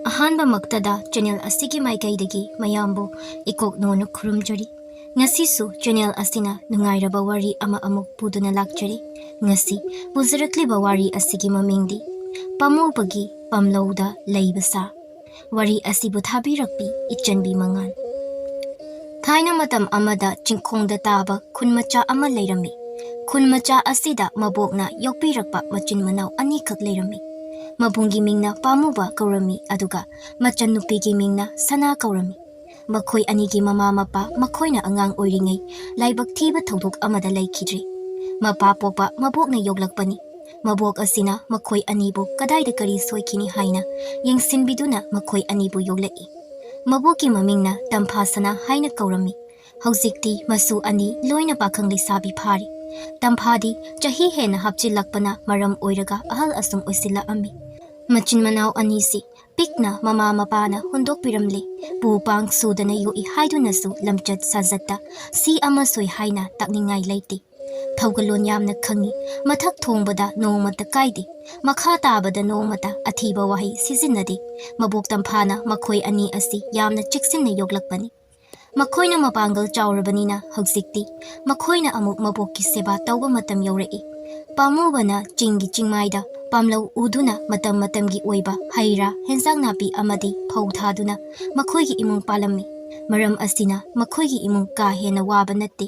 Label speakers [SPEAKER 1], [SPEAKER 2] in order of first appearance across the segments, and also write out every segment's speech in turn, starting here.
[SPEAKER 1] ꯑꯍꯥꯟꯕ ꯃꯛꯇꯗ ꯆꯦꯅꯦꯜ ꯑꯁꯤꯒꯤ ꯃꯥꯏꯀꯩꯗꯒꯤ ꯃꯌꯥꯝꯕꯨ ꯏꯀꯣꯛꯅꯣꯅ ꯈꯨꯔꯨꯝꯖꯔꯤ꯫ ꯉꯁꯤꯁꯨ ꯆꯦꯅꯦꯜ ꯑꯁꯤꯅ ꯅꯨꯡꯉꯥꯏꯔꯕ ꯋꯥꯔꯤ ꯑꯃ ꯑꯃꯨꯛ ꯄꯨꯗꯨꯅ ꯂꯥꯛꯆꯔꯤ꯫ ꯉꯁꯤ ꯄꯨꯖꯔꯛꯂꯤꯕ ꯋꯥꯔꯤ ꯑꯁꯤꯒꯤ ꯃꯃꯤꯡꯗꯤ ꯄꯥꯃꯨꯕꯒꯤ ꯄꯥꯝꯂꯧꯗ ꯂꯩꯕ ꯁꯥ꯫ ꯋꯥꯔꯤ ꯑꯁꯤꯕꯨ ꯊꯥꯕꯤꯔꯛꯄꯤ ꯏꯆꯟꯕꯤ ꯃꯉꯥꯟ꯫ ꯊꯥꯏꯅ ꯃꯇꯝ ꯑꯃꯗ ꯆꯤꯡꯈꯣꯡꯗ ꯇꯥꯕ ꯈꯨꯟ ꯃꯆꯥ ꯑꯃ ꯂꯩꯔꯝꯃꯤ꯫ ꯈꯨꯟ ꯃꯆꯥ ꯑꯁꯤꯗ ꯃꯕꯣꯛꯅ ꯌꯣꯛꯄꯤꯔꯛꯄ ꯃꯆꯤꯟ ꯃꯅꯥꯎ ꯑꯅꯤꯈꯛ ꯂꯩꯔꯝꯃꯤ꯫ ꯃꯕꯨꯡꯒꯤ ꯃꯤꯡꯅ ꯄꯥꯃꯨꯕ ꯀꯧꯔꯝꯃꯤ, ꯑꯗꯨꯒ ꯃꯆꯟꯅꯨꯄꯤꯒꯤ ꯃꯤꯡꯅ ꯁꯅꯥ ꯀꯧꯔꯝꯃꯤ꯫ ꯃꯈꯣꯏ ꯑꯅꯤꯒꯤ ꯃꯃꯥ ꯃꯄꯥ ꯃꯈꯣꯏꯅ ꯑꯉꯥꯡ ꯑꯣꯏꯔꯤꯉꯩ ꯂꯥꯏꯕꯛ ꯊꯤꯕ ꯊꯧꯗꯣꯛ ꯑꯃꯗ ꯂꯩꯈꯤꯗ꯭ꯔꯤ꯫ ꯃꯄꯥ ꯄꯣꯛꯄ ꯃꯕꯣꯛꯅ ꯌꯣꯛꯂꯛꯄꯅꯤ꯫ ꯃꯕꯣꯛ ꯑꯁꯤꯅ ꯃꯈꯣꯏ ꯑꯅꯤꯕꯨ ꯀꯗꯥꯏꯗ ꯀꯔꯤ ꯁꯣꯏꯈꯤꯅꯤ ꯍꯥꯏꯅ ꯌꯦꯡꯁꯤꯟꯕꯤꯗꯨꯅ ꯃꯈꯣꯏ ꯑꯅꯤꯕꯨ ꯌꯣꯛꯂꯛꯏ꯫ ꯃꯕꯣꯛꯀꯤ ꯃꯃꯤꯡꯅ ꯇꯝꯐꯥ ꯁꯅꯥ ꯍꯥꯏꯅ ꯀꯧꯔꯝꯃꯤ꯫ ꯍꯧꯖꯤꯛꯇꯤ ꯃꯁꯨ ꯑꯅꯤ ꯂꯣꯏꯅ ꯄꯥꯈꯪ ꯂꯩꯁꯥꯕꯤ ꯐꯥꯔꯤ꯫ ꯇꯝꯐꯥꯗꯤ ꯆꯍꯤ ꯍꯦꯟꯅ ꯍꯥꯞꯆꯤꯜꯂꯛꯄꯅ ꯃꯔꯝ ꯑꯣꯏꯔꯒ ꯑꯍꯜ ꯑꯁꯨꯝ ꯑꯣꯏꯁꯤꯜꯂꯛꯑꯝꯃꯤ꯫ ꯃꯆꯤꯟ ꯃꯅꯥꯎ ꯑꯅꯤꯁꯤ ꯄꯤꯛꯅ ꯃꯃꯥ ꯃꯄꯥꯅ ꯍꯨꯟꯗꯣꯛꯄꯤꯔꯝꯂꯦ꯫ ꯄꯨ ꯄꯥꯡ ꯁꯨꯗꯅ ꯌꯣꯛꯏ ꯍꯥꯏꯗꯨꯅꯁꯨ ꯂꯝꯆꯠ ꯁꯥꯖꯠꯇ ꯁꯤ ꯑꯃ ꯁꯣꯏ ꯍꯥꯏꯅ ꯇꯥꯛꯅꯤꯡꯉꯥꯏ ꯂꯩꯇꯦ꯫ ꯊꯧꯒꯜꯂꯣꯟ ꯌꯥꯝꯅ ꯈꯪꯉꯤ꯫ ꯃꯊꯛ ꯊꯣꯡꯕꯗ ꯅꯣꯡꯃꯇ ꯀꯥꯏꯗꯦ, ꯃꯈꯥ ꯇꯥꯕꯗ ꯅꯣꯡꯃꯇ ꯑꯊꯤꯕ ꯋꯥꯍꯩ ꯁꯤꯖꯤꯟꯅꯗꯦ꯫ ꯃꯕꯣꯛ ꯇꯝꯐꯥꯅ ꯃꯈꯣꯏ ꯑꯅꯤ ꯑꯁꯤ ꯌꯥꯝꯅ ꯆꯦꯛꯁꯤꯟꯅ ꯌꯣꯛꯂꯛꯄꯅꯤ꯫ ꯃꯈꯣꯏꯅ ꯃꯄꯥꯡꯒꯜ ꯆꯥꯎꯔꯕꯅꯤꯅ ꯍꯧꯖꯤꯛꯇꯤ ꯃꯈꯣꯏꯅ ꯑꯃꯨꯛ ꯃꯕꯣꯛꯀꯤ ꯁꯦꯕꯥ ꯇꯧꯕ ꯃꯇꯝ ꯌꯧꯔꯛꯏ꯫ ꯄꯥꯃꯨꯕꯅ ꯆꯤꯡꯒꯤ ꯆꯤꯡꯃꯥꯏꯗ ꯄꯥꯝꯂꯧ ꯎꯗꯨꯅ ꯃꯇꯝ ꯃꯇꯝꯒꯤ ꯑꯣꯏꯕ ꯍꯩ ꯔꯥ, ꯍꯦꯟꯖꯥꯡ ꯅꯥꯄꯤ ꯑꯃꯗꯤ ꯐꯧ ꯊꯥꯗꯨꯅ ꯃꯈꯣꯏꯒꯤ ꯏꯃꯨꯡ ꯄꯥꯜꯂꯝꯃꯤ꯫ ꯃꯔꯝ ꯑꯁꯤꯅ ꯃꯈꯣꯏꯒꯤ ꯏꯃꯨꯡ ꯀꯥ ꯍꯦꯟꯅ ꯋꯥꯕ ꯅꯠꯇꯦ꯫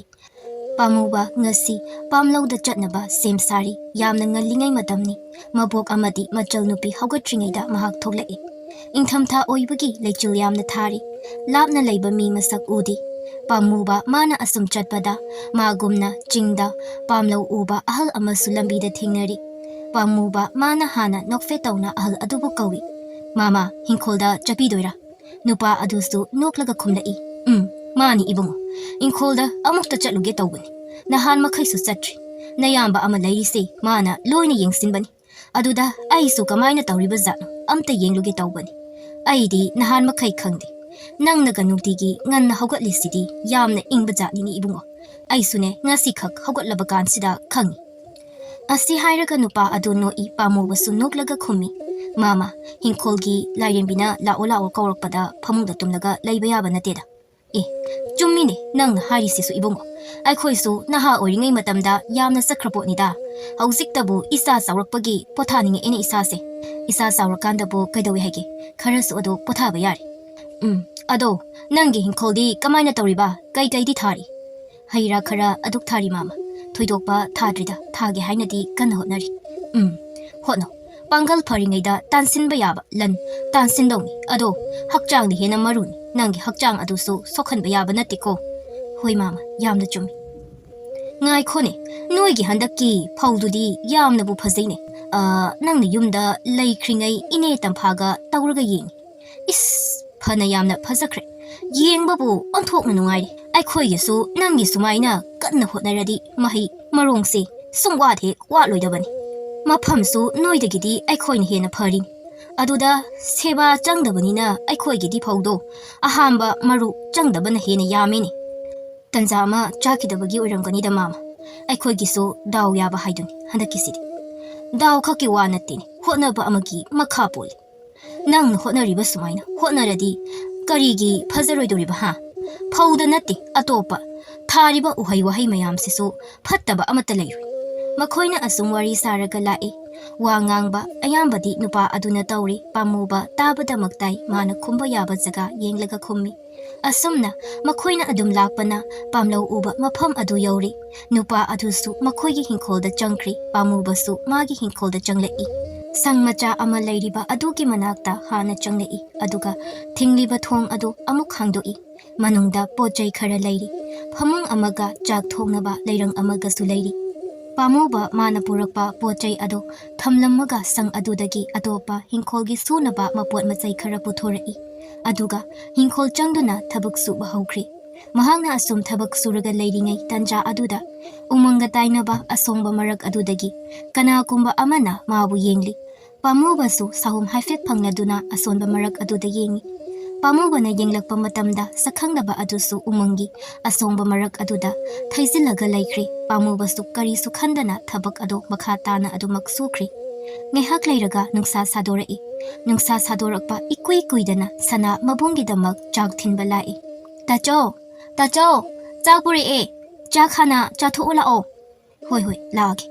[SPEAKER 1] ꯄꯥꯃꯨꯕ ꯉꯁꯤ ꯄꯥꯝꯂꯧꯗ ꯆꯠꯅꯕ ꯁꯦꯝ ꯁꯥꯔꯤ꯫ ꯌꯥꯝꯅ ꯉꯜꯂꯤꯉꯩ ꯃꯇꯝꯅꯤ꯫ ꯃꯕꯣꯛ ꯑꯃꯗꯤ ꯃꯆꯜ ꯅꯨꯄꯤ ꯍꯧꯒꯠꯇ꯭ꯔꯤꯉꯩꯗ ꯃꯍꯥꯛ ꯊꯣꯛꯂꯛꯏ꯫ ꯏꯪꯊꯝꯊꯥ ꯑꯣꯏꯕꯒꯤ ꯂꯩꯆꯤꯜ ꯌꯥꯝꯅ ꯊꯥꯔꯤ꯫ ꯂꯥꯞꯅ ꯂꯩꯕ ꯃꯤ ꯃꯁꯛ ꯎꯗꯦ꯫ ꯄꯥꯃꯨꯕ ꯃꯥꯅ ꯑꯁꯨꯝ ꯆꯠꯄꯗ ꯃꯥꯒꯨꯝꯅ ꯆꯤꯡꯗ ꯄꯥꯝꯂꯧ ꯎꯕ ꯑꯍꯜ ꯑꯃꯁꯨ ꯂꯝꯕꯤꯗ ꯊꯦꯡꯅꯔꯤ꯫ ꯄꯥꯃꯨꯕ ꯃꯥꯅ ꯍꯥꯟꯅ ꯅꯣꯛꯐꯦꯠ ꯇꯧꯅ ꯑꯍꯜ ꯑꯗꯨꯕꯨ ꯀꯧꯏ꯫ "ꯃꯥꯃꯥ, ꯏꯪꯈꯣꯜꯗ ꯆꯠꯄꯤꯗꯣꯏꯔꯥ?" ꯅꯨꯄꯥ ꯑꯗꯨꯁꯨ ꯅꯣꯛꯂꯒ ꯈꯨꯝꯂꯛꯏ, ꯃꯥꯅꯤ ꯏꯕꯨꯡꯉꯣ, ꯏꯪꯈꯣꯜꯗ ꯑꯃꯨꯛꯇ ꯆꯠꯂꯨꯒꯦ ꯇꯧꯕꯅꯤ꯫ ꯅꯍꯥꯟ ꯃꯈꯩꯁꯨ ꯆꯠꯇ꯭ꯔꯤ꯫ ꯅꯌꯥꯝꯕ ꯑꯃ ꯂꯩꯔꯤꯁꯦ ꯃꯥꯅ ꯂꯣꯏꯅ ꯌꯦꯡꯁꯤꯟꯕꯅꯤ꯫ ꯑꯗꯨꯗ ꯑꯩꯁꯨ ꯀꯃꯥꯏꯅ ꯇꯧꯔꯤꯕ ꯖꯥꯠꯅꯣ ꯑꯝꯇ ꯌꯦꯡꯂꯨꯒꯦ ꯇꯧꯕꯅꯤ꯫ ꯑꯩꯗꯤ ꯅꯍꯥꯟ ꯃꯈꯩ ꯈꯪꯗꯦ꯫ ꯅꯪꯅꯒ ꯅꯨꯡꯇꯤꯒꯤ ꯉꯟꯅ ꯍꯧꯒꯠꯂꯤꯁꯤꯗꯤ ꯌꯥꯝꯅ ꯏꯪꯕ ꯖꯥꯠꯅꯤꯅꯤ ꯏꯕꯨꯡꯉꯣ꯫ ꯑꯩꯁꯨꯅꯦ ꯉꯁꯤꯈꯛ ꯍꯧꯒꯠꯂꯕ ꯀꯥꯟꯁꯤꯗ ꯈꯪꯉꯤ꯫ ꯑꯁꯤ ꯍꯥꯏꯔꯒ ꯅꯨꯄꯥ ꯑꯗꯨ ꯅꯣꯛꯏ꯫ ꯄꯥꯃꯨꯕꯁꯨ ꯅꯣꯛꯂꯒ ꯈꯨꯝꯃꯤ, "ꯃꯥꯃꯥ, ꯏꯪꯈꯣꯜꯒꯤ ꯂꯥꯏꯔꯦꯝꯕꯤꯅ ꯂꯥꯛꯑꯣ ꯂꯥꯛꯑꯣ ꯀꯧꯔꯛꯄꯗ ꯐꯃꯨꯡꯗ ꯇꯨꯝꯂꯒ ꯂꯩꯕ ꯌꯥꯕ ꯅꯠꯇꯦꯗ." "ꯑꯦ, ꯆꯨꯝꯃꯤꯅꯦ ꯅꯪꯅ ꯍꯥꯏꯔꯤꯁꯤꯁꯨ ꯏꯕꯨꯡꯉꯣ꯫ ꯑꯩꯈꯣꯏꯁꯨ ꯅꯍꯥ ꯑꯣꯏꯔꯤꯉꯩ ꯃꯇꯝꯗ ꯌꯥꯝꯅ ꯆꯠꯈ꯭ꯔ ꯄꯣꯠꯅꯤꯗ꯫ ꯍꯧꯖꯤꯛꯇꯕꯨ ꯏꯆꯥ ꯆꯥꯎꯔꯛꯄꯒꯤ ꯄꯣꯊꯥꯅꯤꯡꯉꯛꯑꯦꯅꯦ ꯏꯁꯥꯁꯦ꯫ ꯏꯆꯥ ꯆꯥꯎꯔꯀꯥꯟꯗꯕꯨ ꯀꯩꯗꯧꯋꯦ ꯍꯥꯏꯒꯦ, ꯈꯔꯁꯨ ꯑꯗꯨ ꯄꯣꯊꯥꯕ ꯌꯥꯔꯦ꯫ ꯑꯗꯣ ꯅꯪꯒꯤ ꯏꯪꯈꯣꯜꯗꯤ ꯀꯃꯥꯏꯅ ꯇꯧꯔꯤꯕ? ꯀꯩꯀꯩꯗꯤ ꯊꯥꯔꯤ?" "ꯍꯩ ꯔꯥ ꯈꯔ ꯑꯗꯨꯛ ꯊꯥꯔꯤ ꯃꯥꯃꯥ꯫ ꯊꯣꯏꯗꯣꯛꯄ ꯊꯥꯗ꯭ꯔꯤꯗ, ꯊꯥꯒꯦ ꯍꯥꯏꯅꯗꯤ ꯀꯟꯅ ꯍꯣꯠꯅꯔꯤ." "ꯍꯣꯠꯅꯧ꯫ ꯄꯥꯡꯒꯜ ꯐꯔꯤꯉꯩꯗ ꯇꯥꯟꯁꯤꯟꯕ ꯌꯥꯕ ꯂꯟ ꯇꯥꯟꯁꯤꯟꯗꯧꯅꯤ꯫ ꯑꯗꯣ ꯍꯛꯆꯥꯡꯗꯤ ꯍꯦꯟꯅ ꯃꯔꯨꯅꯤ꯫ ꯅꯪꯒꯤ ꯍꯛꯆꯥꯡ ꯑꯗꯨꯁꯨ ꯁꯣꯛꯍꯟꯕ ꯌꯥꯕ ꯅꯠꯇꯦꯀꯣ." "ꯍꯣꯏ ꯃꯥꯃꯥ, ꯌꯥꯝꯅ ꯆꯨꯝꯃꯤ." "ꯉꯥꯏꯈꯣꯅꯦ, ꯅꯣꯏꯒꯤ ꯍꯟꯗꯛꯀꯤ ꯐꯧꯗꯨꯗꯤ ꯌꯥꯝꯅꯕꯨ ꯐꯖꯩꯅꯦ꯫ ꯅꯪꯅ ꯌꯨꯝꯗ ꯂꯩꯈ꯭ꯔꯤꯉꯩ ꯏꯅꯦ ꯇꯝꯐꯥꯒ ꯇꯧꯔꯒ ꯌꯦꯡꯉꯤ꯫ ꯏꯁ, ꯐꯅ ꯌꯥꯝꯅ ꯐꯖꯈ꯭ꯔꯦ꯫ ꯌꯦꯡꯕꯕꯨ ꯑꯣꯟꯊꯣꯛꯅ ꯅꯨꯡꯉꯥꯏꯔꯦ꯫ ꯑꯩꯈꯣꯏꯒꯤꯁꯨ ꯅꯪꯒꯤ ꯁꯨꯃꯥꯏꯅ ꯀꯟꯅ ꯍꯣꯠꯅꯔꯗꯤ ꯃꯍꯩ ꯃꯔꯣꯡꯁꯦ ꯁꯨꯡꯋꯥꯠ ꯍꯦꯛ ꯋꯥꯠꯂꯣꯏꯗꯕꯅꯤ꯫ ꯃꯐꯝꯁꯨ ꯅꯣꯏꯗꯒꯤꯗꯤ ꯑꯩꯈꯣꯏꯅ ꯍꯦꯟꯅ ꯐꯔꯤꯅꯤ꯫ ꯑꯗꯨꯗ ꯁꯦꯕꯥ ꯆꯪꯗꯕꯅꯤꯅ ꯑꯩꯈꯣꯏꯒꯤꯗꯤ ꯐꯧꯗꯣ ꯑꯍꯥꯟꯕ ꯃꯔꯨ ꯆꯪꯗꯕꯅ ꯍꯦꯟꯅ ꯌꯥꯝꯃꯤꯅꯦ꯫ ꯇꯟꯖꯥ ꯑꯃ ꯆꯥꯈꯤꯗꯕꯒꯤ ꯑꯣꯏꯔꯝꯒꯅꯤꯗ ꯃꯥꯃꯥ꯫ ꯑꯩꯈꯣꯏꯒꯤꯁꯨ ꯗꯥꯎ ꯌꯥꯕ ꯍꯥꯏꯗꯨꯅꯤ ꯍꯟꯗꯛꯀꯤꯁꯤꯗꯤ꯫ ꯗꯥꯎ ꯈꯛꯀꯤ ꯋꯥ ꯅꯠꯇꯦꯅꯦ, ꯍꯣꯠꯅꯕ ꯑꯃꯒꯤ ꯃꯈꯥ ꯄꯣꯜꯂꯤ꯫ ꯅꯪꯅ ꯍꯣꯠꯅꯔꯤꯕ ꯁꯨꯃꯥꯏꯅ ꯍꯣꯠꯅꯔꯗꯤ ꯀꯔꯤꯒꯤ ꯐꯖꯔꯣꯏꯗꯣꯔꯤꯕ ꯍꯥ? ꯐꯧꯗ ꯅꯠꯇꯦ, ꯑꯇꯣꯞꯄ ꯊꯥꯔꯤꯕ ꯎꯍꯩ ꯋꯥꯍꯩ ꯃꯌꯥꯝꯁꯤꯁꯨ ꯐꯠꯇꯕ ꯑꯃꯠꯇ ꯂꯩꯔꯣꯏ." ꯃꯈꯣꯏꯅ ꯑꯁꯨꯝ ꯋꯥꯔꯤ ꯁꯥꯔꯒ ꯂꯥꯛꯏ꯫ ꯋꯥ ꯉꯥꯡꯕ ꯑꯌꯥꯝꯕꯗꯤ ꯅꯨꯄꯥ ꯑꯗꯨꯅ ꯇꯧꯔꯤ꯫ ꯄꯥꯃꯨꯕ ꯇꯥꯕꯗꯃꯛ ꯇꯥꯏ꯫ ꯃꯥꯅ ꯈꯨꯝꯕ ꯌꯥꯕ ꯖꯒꯥ ꯌꯦꯡꯂꯒ ꯈꯨꯝꯃꯤ꯫ ꯑꯁꯨꯝꯅ ꯃꯈꯣꯏꯅ ꯑꯗꯨꯝ ꯂꯥꯛꯄꯅ ꯄꯥꯝꯂꯧ ꯎꯕ ꯃꯐꯝ ꯑꯗꯨ ꯌꯧꯔꯤ꯫ ꯅꯨꯄꯥ ꯑꯗꯨꯁꯨ ꯃꯈꯣꯏꯒꯤ ꯍꯤꯡꯈꯣꯜꯗ ꯆꯪꯈ꯭ꯔꯤ꯫ ꯄꯥꯃꯨꯕꯁꯨ ꯃꯥꯒꯤ ꯍꯤꯡꯈꯣꯜꯗ ꯆꯪꯂꯛꯏ꯫ ꯁꯪ ꯃꯆꯥ ꯑꯃ ꯂꯩꯔꯤꯕ ꯑꯗꯨꯒꯤ ꯃꯅꯥꯛꯇ ꯍꯥꯟꯅ ꯆꯪꯂꯛꯏ, ꯑꯗꯨꯒ ꯊꯤꯡꯂꯤꯕ ꯊꯣꯡ ꯑꯗꯨ ꯑꯃꯨꯛ ꯍꯥꯡꯗꯣꯛꯏ꯫ ꯃꯅꯨꯡꯗ ꯄꯣꯠ ꯆꯩ ꯈꯔ ꯂꯩꯔꯤ꯫ ꯐꯃꯨꯡ ꯑꯃꯒ ꯆꯥꯛ ꯊꯣꯡꯅꯕ ꯂꯩꯔꯪ ꯑꯃꯒꯁꯨ ꯂꯩꯔꯤ꯫ ꯄꯥꯃꯨꯕ ꯃꯥꯅ ꯄꯨꯔꯛꯄ ꯄꯣꯠ ꯆꯩ ꯑꯗꯨ ꯊꯝꯂꯝꯃꯒ ꯁꯪ ꯑꯗꯨꯗꯒꯤ ꯑꯇꯣꯞꯄ ꯍꯤꯡꯈꯣꯜꯒꯤ ꯁꯨꯅꯕ ꯃꯄꯣꯠ ꯃꯆꯩ ꯈꯔ ꯄꯨꯊꯣꯔꯛꯏ, ꯑꯗꯨꯒ ꯍꯤꯡꯈꯣꯜ ꯆꯪꯗꯨꯅ ꯊꯕꯛ ꯁꯨꯕ ꯍꯧꯈ꯭ꯔꯤ꯫ ꯃꯍꯥꯛꯅ ꯑꯁꯨꯝ ꯊꯕꯛ ꯁꯨꯔꯒ ꯂꯩꯔꯤꯉꯩ ꯇꯟꯖꯥ ꯑꯗꯨꯗ ꯎꯃꯪꯒ ꯇꯥꯏꯅꯕ ꯑꯁꯣꯡꯕ ꯃꯔꯛ ꯑꯗꯨꯗꯒꯤ ꯀꯅꯥꯒꯨꯝꯕ ꯑꯃꯅ ꯃꯥꯕꯨ ꯌꯦꯡꯂꯤ꯫ ꯄꯥꯃꯨꯕꯁꯨ ꯁꯥꯍꯨꯝ ꯍꯥꯏꯐꯦꯠ ꯐꯪꯂꯗꯨꯅ ꯑꯁꯣꯟꯕ ꯃꯔꯛ ꯑꯗꯨꯗ ꯌꯦꯡꯉꯤ꯫ ꯄꯥꯃꯨꯕꯅ ꯌꯦꯡꯂꯛꯄ ꯃꯇꯝꯗ ꯁꯛꯈꯪꯗꯕ ꯑꯗꯨꯁꯨ ꯎꯃꯪꯒꯤ ꯑꯁꯣꯡꯕ ꯃꯔꯛ ꯑꯗꯨꯗ ꯊꯩꯖꯤꯜꯂꯒ ꯂꯩꯈ꯭ꯔꯤ꯫ ꯄꯥꯃꯨꯕꯁꯨ ꯀꯔꯤꯁꯨ ꯈꯟꯗꯅ ꯊꯕꯛ ꯑꯗꯨ ꯃꯈꯥ ꯇꯥꯅ ꯑꯗꯨꯃꯛ ꯁꯨꯈ꯭ꯔꯤ꯫ Ngaihak leiraga nungsa sadoraki. Nungsa sadorakpa ikui kuidana sana mabunggidamak chak thinba lai. Tacho, tacho, chak puri e, chak hana chatho ulao. Hoi hoi, laage.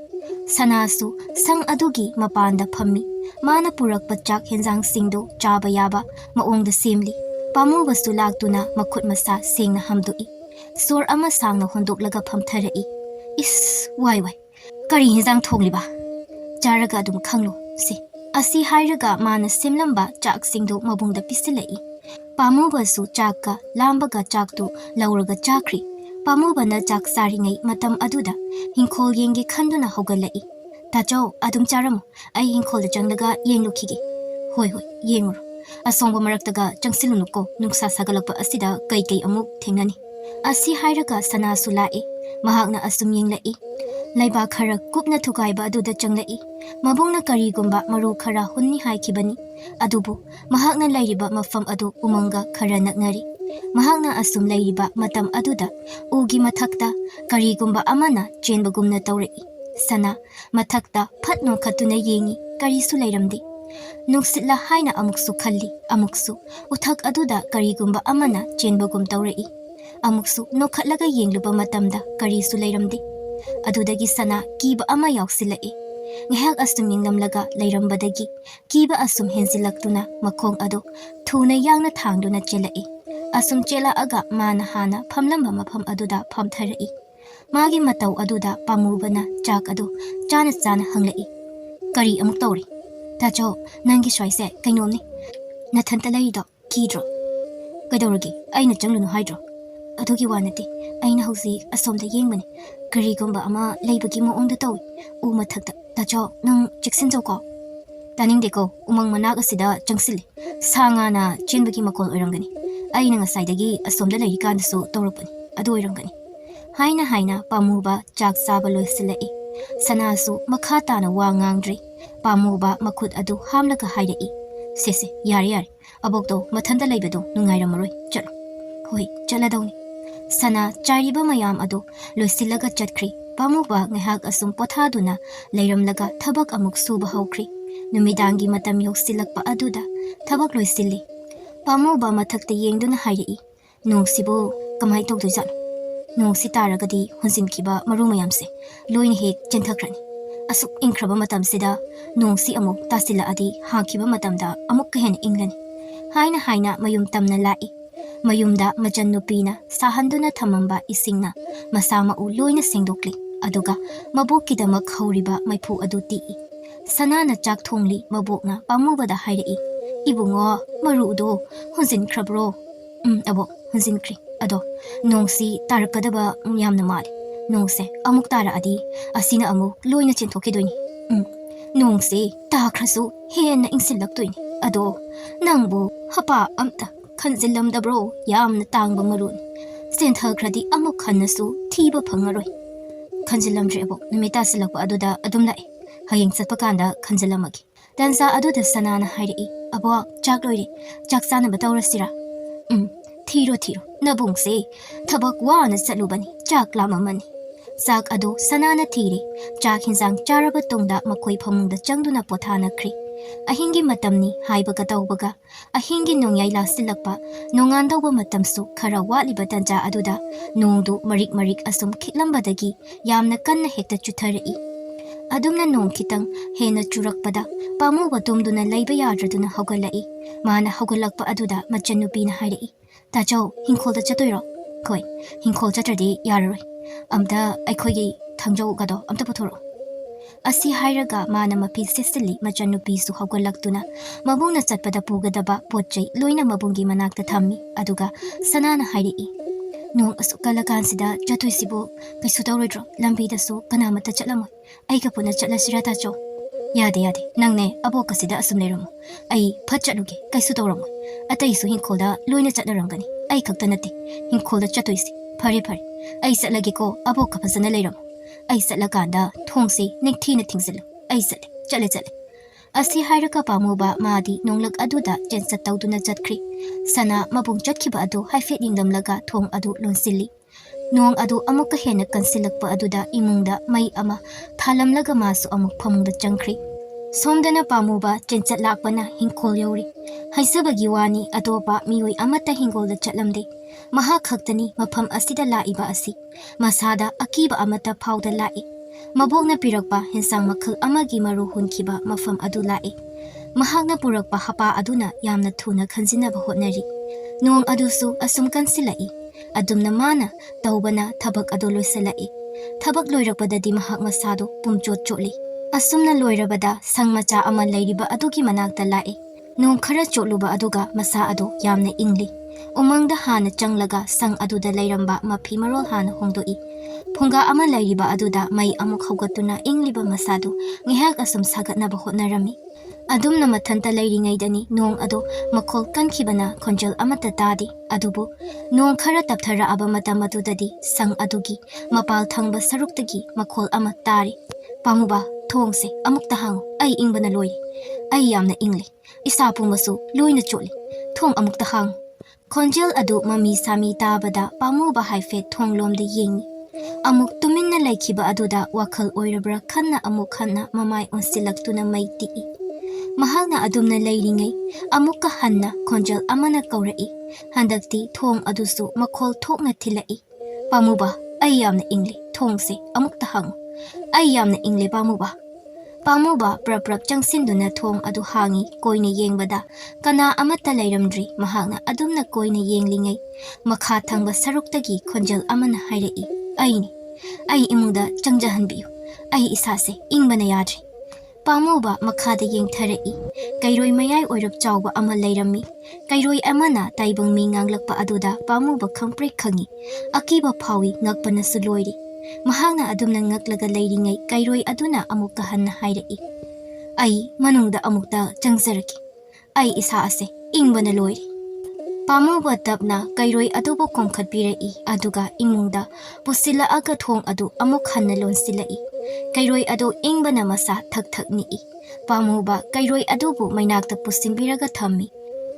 [SPEAKER 1] Sana su sang adugi mapanda phammi. Mana purakpa chak henzang singdo chaba yaba maongda semli. Pamubasu lagtuna makhut masa sengna hamdui. Sor ama sangna hondoklaga phamtharai. Is wai wai. Kari henzang thongliba. Jaraga adum khanglo si. Asi hairaga mana semlamba chak singdo mabungda pisilai. Pamubasu chakka lambaga chaktu lauraga chakri. Pamubana chak saringai matam aduda hinkhol yenge khanduna hogalai. Tacho adum charamo ai hinkhol janglaga yenglukigi. Hoi hoi yenguro. Asongba maraktaga jangsilunuko nungsa sagalakpa asida kai amuk thengnani. Asi hairaga sana sulai. Mahakna asum yenglai. Leiba khara kupna thukaiba aduda changlai. Mabungna karigumba maru khara hunni haikibani. Adubu mahakna lairiba mafam adu umanga khara nakngari. Mahakna asum lairiba matam aduda ugi mathakta karigumba amana chenbagumna tawrei. Sana mathakta phatno khatuna yengi karisu lairamdi. Nuksitla haina amuksu khalli amuksu uthak aduda karigumba amana chenbagum tawrei. Amuksu nokhatlaga yengluba matamda karisu lairamdi. Adudagi sana kiba ama yauksilai. Ngahak asum yenglamlaga lairambadagi kiba asum hensilaktuna makhong ado thuna yangna thangduna chelai. Asum chela aga mana hana phamlamba mafam aduda phamtharai. Magi matau aduda pamubana chak adu chana chana hanglai. Kari amuk tawri. Tacho nangi swaise kainomni. Nathanta laido kidro. Kaidawragi aina changlunu haidro. Adugi wanati aina hausi asomda yengbani. Karigumba ama leibagi moongda tawi. U mathakta tacho nang chiksinjawko. Taningdeko umang manak asida changsili. Sangana chenbagi makol oirangani. Aina ngasaidagi asomda lairikandasu tawrapani. Adu oirangani. Haina pamuba chak saba loisilai. Sanasu makhatana wa ngangdri. Pamuba makhut adu hamlaga hairai. Sese yari. Abokdo mathanda leibado nungairamoroi. Chalo. Hoi chaladawni. Sana chariba mayam adu loisilaga chatkri. Pamuba ngahak asum pothaduna leiramlaga thabak amuk suba haukri. Numidangi matam yoksilakpa aduda thabak loisili. Pamuba mathakta yengduna hairai. Nungsibo kamai tawdojano. Nungsi taragadi hunsinkiba maru mayamse loina hek chenthakrani. Asuk inkraba matamsida nungsi amuk tasila adi hakiba matamda amuk kahen inglani. Haina mayum tamna lai. Mayumda majan nupina sahanduna thamamba isingna masama u loina sengdokli. Aduga mabokkidamak hauriba maipu adu tii. Sanana chak thongli mabokna pamubada hairai. Ibungo marudo hunsinkrabro. Abo hunsinkri. Ado nongsi tarakadaba yamna mali. Nongse amuk tara adi asina amuk loina chenthokidoni. Nongsi takrasu henna insilaktoini. Ado nangbu hapa amta khanzilamdabro yamna tangba marun. Senthakradi amuk khannasu thiba phangaroi. Khanzilamdri abo numita silakpa aduda adum lai. Hayeng satpakanda khanzilamagi. Dansa aduda sanana hairai. Abo chak loiri. Chak sana batawrasira. Thiro nabungse thabak wana salubani chak lamamani. Sak ado sanana thiri chak hinjang charaba tongda makoi phamungda changduna pothana khri. Ahingi matamni haibaga tawbaga ahingi nongyai lasilakpa nongandawba matamsu khara watliba tanja aduda nongdu marik asum khitlambadagi yamna kanna hekta chutharai. Adumna nong kitang hena churakpada pamuba tumduna leiba yadraduna hogalai. Mana hogalakpa aduda machanupina hairai. Tacho hinkhol da chatoiro. Koi hinkhol chatradi yararoi. Amda aikhoigi thangjo gado amta puthoro. Asi hairaga mana mapi sisili machanupi su hogalaktuna mabungna chatpada pugadaba potchai loina mabungi manakta thammi aduga sanana hairai. Nong asukalansida chatoisibo kaisu tawroidro lambida su kanamata chatlamoi. Aiga puna chatlasira tacho. Yade nangne abokasida asum leiramo. Ai phatchaluge kaisu tawramoi. Ataisu hinkholda loina chatlarangani. Ai khakta nate hinkholda chatoisi. Phare. Ai satlageko aboka phasana leiramo. Ai satlakanda thongsi ningthina thingsilu. Ai satle chale. Asi hairaka pamuba maadi nonglak aduda jensat tawduna chatkri. Sana mabung chatkhiba adu haifet yingdamlaga thong adu lonsili. Nong adu amuka hena kansilakpa aduda imungda mai ama thalamlaga masu amuk phamungda changkri. Somdana pamuba chenchat lakpana hingkol yauri. Haisabagi wani atopa mioi amata hingolda chatlamde. Maha khaktani mafam asida laiba asi. Masada akiba amata phauda lai. Mabokna pirakpa hensang makhal amagi maru hunkiba mafam adu lai. Mahakna purakpa hapa aduna yamna thuna khanjinaba hotnari. Nong adusu asum kansilai. Adumna mana taubana thabak adu loisalai. Thabak loirakpadadi mahak masado pumchot chotli. Asumna loirabada sangmacha ama leiriba adugi manakta lai. Nong khara chotluba aduga masa adu yamna ingli. Umangda hana changlaga sang aduda leiramba mapi marol hana hongdoi. Phunga ama leiriba aduda mai amuk haugatuna ingliba masado ngihak asum sagatnaba hotnarami. Adumna mathanta leiringaidani nong ado makhol kankibana khonjal amata tadi adubu nong khara tapthara aba matam adudadi sang adugi mapal thangba saruktagi makhol ama tari. Pamuba thongse amukta hango ai ingbana loiri. Ai yamna ingli. Isa pumasu loina choli. Thong amukta hango. Khonjal adu mami sami tabada pamuba haife thong lomda yengi. Amuk tuminna laikiba aduda wakhal oirabra khanna amuk khanna mamai onsilaktuna mai tii. Mahakna adumna leiringai amukka hanna khonjal amana kaurai. Handakti thong adusu makhol thokna thilai. Pamuba ai yamna ingli thongse amukta hango. Ai yamna ingle pamuba. Pamuba praprak changsinduna thong adu hangi koina yengbada kana amata leiramdri mahakna adumna koina yenglingai makha thangba saruktagi khonjal amana hairai. Aini ai imungda changjahanbiyu. Ai isase ingbana yadri. Pamuba makhada yengtharai. Kairoi mayai oirap chawba ama leirami. Kairoi amana taibang mi nganglakpa aduda pamuba khangpre khangi. Akiba phawi ngakpana su loiri. Mahakna adumna ngaklaga leiringai kairoi aduna amukka hanna hairai. Ai manungda amukta changjaraki. Ai isa ase ingbana loiri. Pamuba tapna kairoi adubo kongkhatpirai aduga imungda pusila aga thong adu amuk hanna lonsilai. Kairoi adu ingbana masa thak thak ni. Pamuba kairoi adubu mainakta pusimbiraga thammi.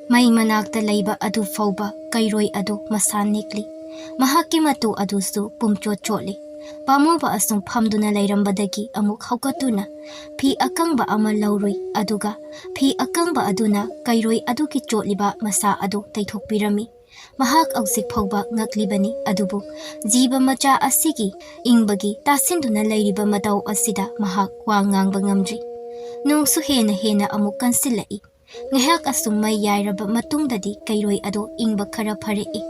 [SPEAKER 1] Mai manakta leiba adu fauba kairoi adu masa nekli. Mahaki matu adusu pumchot chotli. Pamuba asung phamduna leirambadagi amuk haugatuna phi akangba ama lauroi aduga phi akangba aduna kairoi adugi chotliba masa adu taithokpirami. Mahak ausik phauba ngaklibani adubu jiba macha asigi ingbagi tasinduna leiriba matau asida mahak wa ngangba ngamdri. Nongsu hena hena amuk kansilai. Ngahak asung mai yairaba matungdadi kairoi adu ingba khara pharei.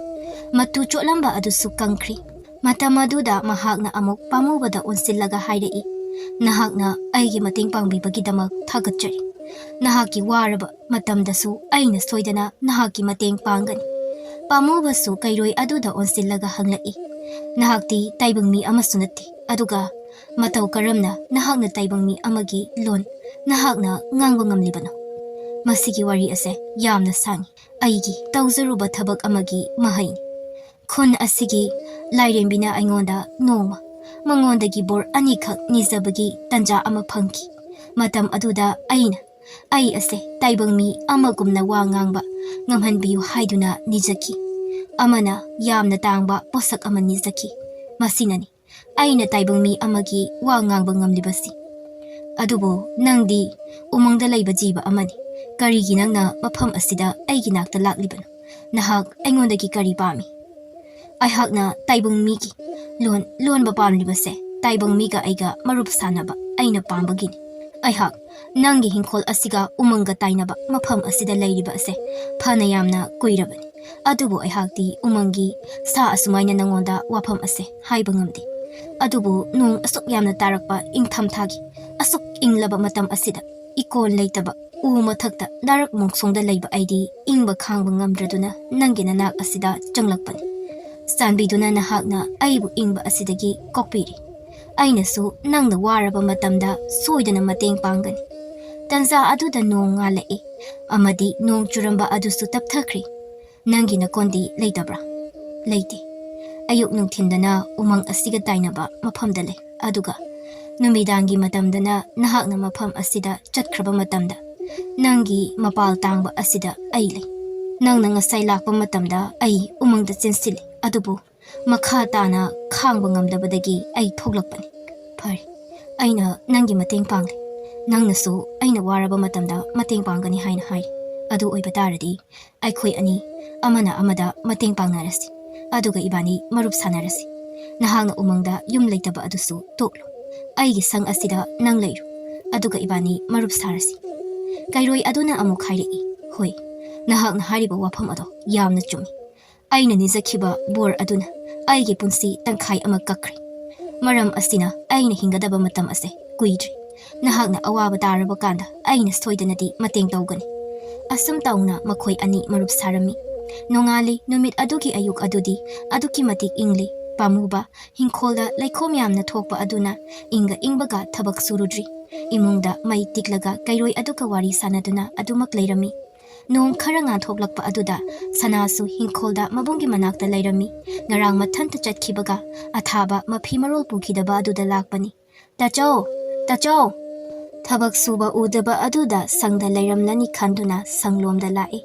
[SPEAKER 1] Matu chotlamba adusu kangkri. Matamaduda mahakna amuk pamubada onsillaga hairai. Nahakna aigi mating pangbibagidamak thagatjari. Nahaki waraba matamdasu aina soidana nahaki mating pangani. Pamubasu kairoi aduda onsillaga hanglai. Nahakti taibangmi amasunati. Aduga matau karamna nahakna taibangmi amagi lon nahakna ngangba ngamlibano. Masigi wari ase yamna sangi. Aigi tawzaruba thabak amagi mahaini. Khun asigi lairembina aingonda noma mangondagi bor anikhak nizabagi tanja ama phangki. Matam aduda aina ai ase taibangmi amagumna wa ngangba ngamhanbiyu haiduna nijaki. Amana yamna tangba posak ama nijaki. Masinani aina taibangmi amagi wa ngangba ngamlibasi. Adubo nangdi umangda leiba jiba amani. Karigi nangna mafam asida aigi nakta laklibano. Nahak aingondagi kari pami. Aihakna taibang miki lon ba pamlibase taibang miga aiga marup sanaba aina pambagini. Aihak nangi hingkol asiga umanga tainaba mafam asida leiriba ase phana yamna kuirabani. Adubu aihakti umangi sa asumaina nangonda wafam ase haiba ngamdi. Adubu nung asuk yamna tarakpa ingtham thagi asuk inglaba matam asida ikon leitaba u mathakta darak mongsongda leiba aidi ingba khangba ngamdraduna nangi nanak asida changlakpani. Sanbiduna nahakna aibu ingba asidagi kokpiri. Ainasu nangna waraba matamda soidana mateng pangani. Tanza aduda nong ngalai. Amadi nong churamba adusu tapthakri. Nangi na kondi leitabra. Leite. Ayuk nung tindana umang asiga tainaba mapamda le. Aduga. Numidangi matamdana nahakna mapam asida chatkraba matamda. Nangi mapal tangba asida ay le. Nangna ngasay lakpa matamda ay umangda sinsili. Adubu makha tana khangba ngamdabadagi ay thoglakpani. Phari aina nangi mateng pangle. ꯅꯪꯅꯁꯨ ꯑꯩꯅ ꯋꯥꯔꯕ ꯃꯇꯝꯗ ꯃꯇꯦꯡ ꯄꯥꯡꯒꯅꯤ ꯍꯥꯏꯅ ꯍꯥꯏꯔꯤ ꯑꯗꯨ ꯑꯣꯏꯕ ꯇꯥꯔꯗꯤ ꯑꯩꯈꯣꯏ ꯑꯅꯤ ꯑꯃꯅ ꯑꯃꯗ ꯃꯇꯦꯡ ꯄꯥꯡꯅꯔꯁꯤ ꯑꯗꯨꯒ ꯏꯕꯥꯅꯤ ꯃꯔꯨꯞ ꯁꯥꯟꯅꯔꯁꯤ ꯅꯍꯥꯛꯅ ꯎꯃꯪꯗ ꯌꯨꯝ ꯂꯩꯇꯕ ꯑꯗꯨꯁꯨ ꯇꯣꯛꯂꯨ ꯑꯩꯒꯤ ꯁꯪ ꯑꯁꯤꯗ ꯅꯪ ꯂꯩꯔꯨ ꯑꯗꯨꯒ ꯏꯕꯥꯅꯤ ꯃꯔꯨꯞ ꯁꯥꯔꯁꯤ ꯀꯩꯔꯣꯏ ꯑꯗꯨꯅ ꯑꯃꯨꯛ ꯍꯥꯏꯔꯛꯏ ꯍꯣꯏ ꯅꯍꯥꯛꯅ ꯍꯥꯏꯔꯤꯕ ꯋꯥꯐꯝ ꯑꯗꯣ ꯌꯥꯝꯅ ꯆꯨꯝꯃꯤ ꯑꯩꯅ ꯅꯤꯖꯈꯤꯕ ꯕꯣꯔ ꯑꯗꯨꯅ ꯑꯩꯒꯤ ꯄꯨꯟꯁꯤ ꯇꯪꯈꯥꯏ ꯑꯃ ꯀꯛꯈ꯭ꯔꯦ ꯃꯔꯝ ꯑꯁꯤꯅ ꯑꯩꯅ ꯍꯤꯡꯒꯗꯕ ꯃꯇꯝ ꯑꯁꯦ ꯀꯨꯏꯗ꯭ꯔꯤ ꯅꯍꯥꯛꯅ ꯑꯋꯥꯕ ꯇꯥꯔꯕ ꯀꯥꯟꯗ ꯑꯩꯅ ꯁꯣꯏꯗꯅꯗꯤ ꯃꯇꯦꯡ ꯇꯧꯒꯅꯤ ꯑꯁꯨꯝ ꯇꯧꯅ ꯃꯈꯣꯏ ꯑꯅꯤ ꯃꯔꯨꯞ ꯁꯥꯔꯝꯃꯤ ꯅꯣꯡꯉꯥꯜꯂꯤ ꯅꯨꯃꯤꯠ ꯑꯗꯨꯒꯤ ꯑꯌꯨꯛ ꯑꯗꯨꯗꯤ ꯑꯗꯨꯛꯀꯤ ꯃꯇꯤꯛ ꯏꯪꯂꯤ ꯄꯥꯃꯨꯕ ꯍꯤꯡꯈꯣꯜꯗ ꯂꯩꯈꯣꯝ ꯌꯥꯝꯅ ꯊꯣꯛꯄ ꯑꯗꯨꯅ ꯏꯪꯒ ꯏꯪꯕꯒ ꯊꯕꯛ ꯁꯨꯔꯨꯗ꯭ꯔꯤ ꯏꯃꯨꯡꯗ ꯃꯩ ꯇꯤꯛꯂꯒ ꯀꯩꯔꯣꯏ ꯑꯗꯨꯒ ꯋꯥꯔꯤ ꯁꯥꯟꯅꯗꯨꯅ ꯑꯗꯨꯃꯛ ꯂꯩꯔꯝꯃꯤ ꯅꯣꯡ ꯈꯔ ꯉꯥꯟꯊꯣꯛꯂꯛꯄ ꯑꯗꯨꯗ ꯁꯅꯥꯁꯨ ꯍꯤꯡꯈꯣꯜꯗ ꯃꯕꯨꯡꯒꯤ ꯃꯅꯥꯛꯇ ꯂꯩꯔꯝꯃꯤ ꯉꯔꯥꯡ ꯃꯊꯟꯇ ꯆꯠꯈꯤꯕꯒ ꯑꯊꯥꯕ ꯃꯐꯤ ꯃꯔꯣꯜ ꯄꯨꯈꯤꯗꯕ ꯑꯗꯨꯗ ꯂꯥꯛꯄꯅꯤ ꯇꯥꯆꯧ ꯇꯥꯆꯧ ꯊꯕꯛ ꯁꯨꯕ ꯎꯗꯕ ꯑꯗꯨꯗ ꯁꯪꯗ ꯂꯩꯔꯝꯂꯅꯤ ꯈꯟꯗꯨꯅ ꯁꯪꯂꯣꯝꯗ ꯂꯥꯛꯏ